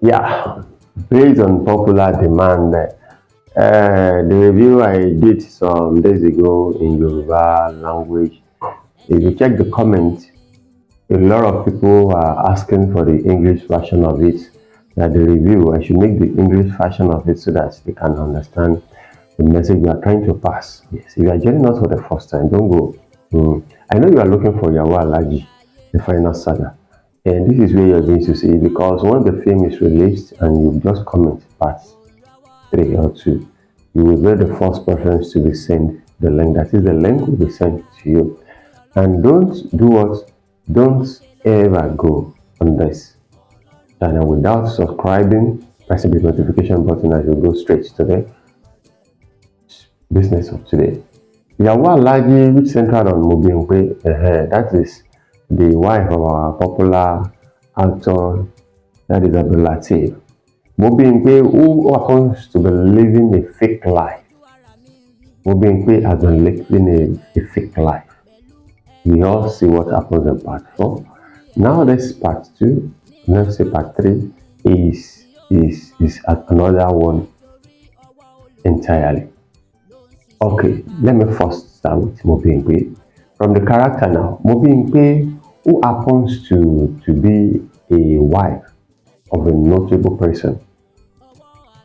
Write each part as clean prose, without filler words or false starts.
Yeah, based on popular demand, the review I did some days ago in Yoruba language, if you check the comments, a lot of people are asking for the English version of it. That the review, I should make the English version of it so that they can understand the message we are trying to pass. Yes, if you are joining us for the first time, don't go. I know you are looking for Iyawo Alhaji, the final saga. And this is where you're going to see it because when the film is released and you just comment part 3 or 2, you will get the first preference to be sent the link. That is, the link will be sent to you. And don't do what? Don't ever go on this channel without subscribing, pressing the notification button as you go straight to the business of today. Iyawo Alhaji, which centered on Bimpe, that is the wife of our popular actor, that is Lateeef. Bimpe, who happens to be living a fake life. Bimpe has been living a fake life. We all see what happens in part 4. Now this part 2, let's say part 3 is another one entirely. Okay, let me first start with Bimpe. From the character now, Bimpe, who happens to be a wife of a notable person,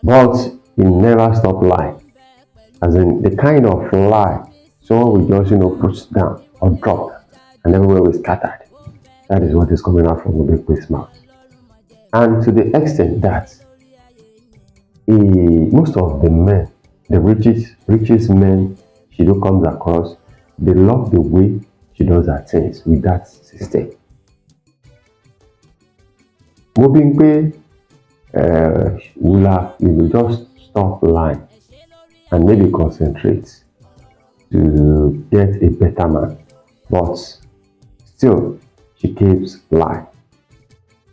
but he never stopped lying. As in the kind of lie someone will just put down or drop and everywhere was scattered. That is what is coming out from Bimpe's mouth. And to the extent that most of the men, the richest men she comes across, they love the way she does her things with that system. Bimpe will just stop lying and maybe concentrate to get a better man, but still she keeps lying.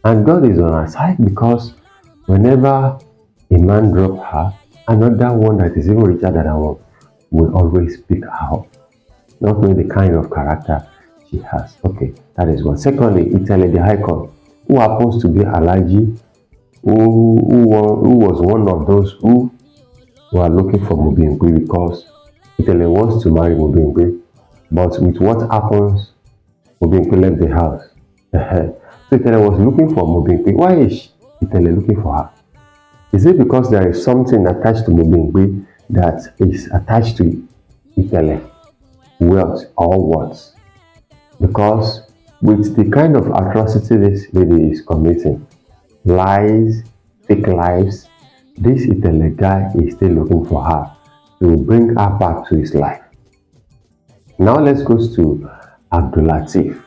And God is on her side because whenever a man drops her, another one that is even richer than her will always pick her up, not knowing the kind of character she has. Okay, that is one. Secondly, Itele the icon, who happens to be Alhaji, who was one of those who are looking for Bimpe because Itele wants to marry Bimpe, but with what happens, Bimpe left the house. So Itele was looking for Bimpe. Why is Itele looking for her? Is it because there is something attached to Bimpe that is attached to Itele? Wealth or what? Because with the kind of atrocity this lady is committing, lies, fake lives, this Itele guy is still looking for her to bring her back to his life. Now let's go to Lateeef,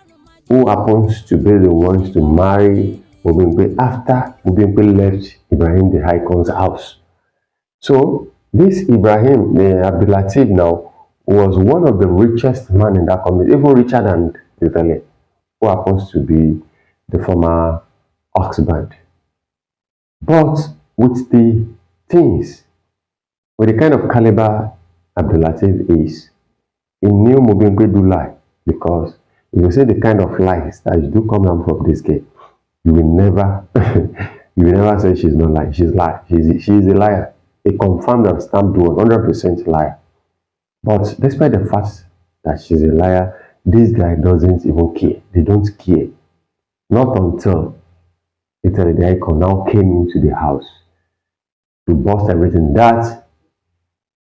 who happens to be the one to marry Bimpe after Bimpe left Ibrahim the icon's house. So this Ibrahim, Lateeef now, was one of the richest men in that community, even richer than Itele, who happens to be the former husband. But with the things, with the kind of caliber Lateeef is, he knew Bimpe do lie, because if you say the kind of lies that do come out from this girl, you will never you will never say she's not lying. She's lying. She is a liar, a confirmed and stamped 100% liar. But despite the fact that she's a liar, this guy doesn't even care. They don't care. Not until Itele the icon now came into the house to bust everything. That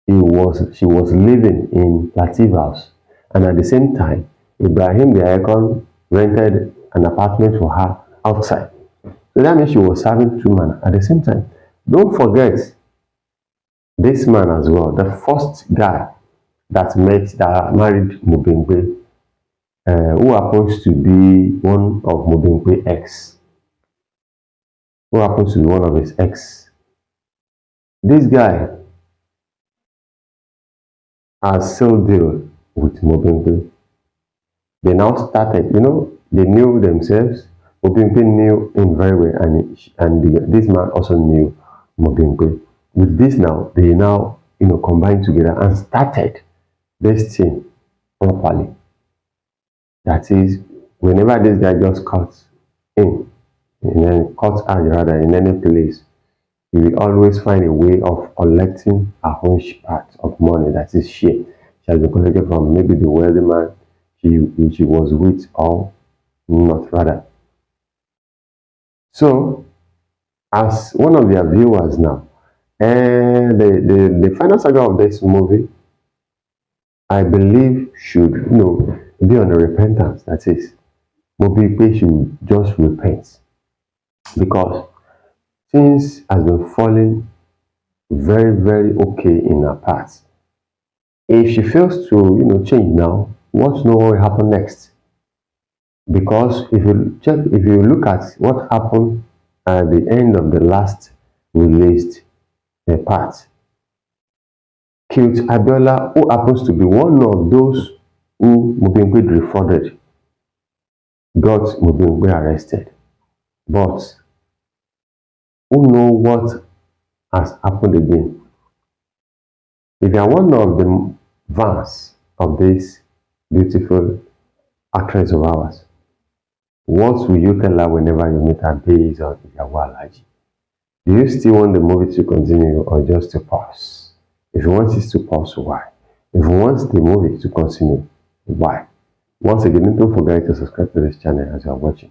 she was living in Lateef's house, and at the same time, Ibrahim the icon rented an apartment for her outside. So that means she was serving 2 men at the same time. Don't forget this man as well, the first guy that married Bimpe, who happens to be one of Bimpe's ex. Who happens to be one of his ex. This guy has sealed deal with Bimpe. They now started, they knew themselves. Bimpe knew him very well, and this man also knew Bimpe. With this now, they now, combined together and started this thing properly. That is, whenever this guy just cuts in, in any court house rather, in any place, she will always find a way of collecting her own part of money, that is share. She has been collected from maybe the wealthy man she was with, or not rather. So, as one of their viewers now, the final saga of this movie, I believe, should be on a repentance. That is, Mobipe should just repent, because things has been falling very, very okay in her past. If she fails to change now, what will happen next? Because if you look at what happened at the end of the last released part, killed Abiola, who happens to be one of those who Mobimpe defrauded, got Mobimpe arrested. But who know what has happened again? If you are one of the fans of this beautiful actress of ours, what will you tell her whenever you meet her based on Iyawo Alhaji? Do you still want the movie to continue, or just to pause? If you want it to pause, why? If you want the movie to continue, why? Once again, don't forget to subscribe to this channel as you are watching.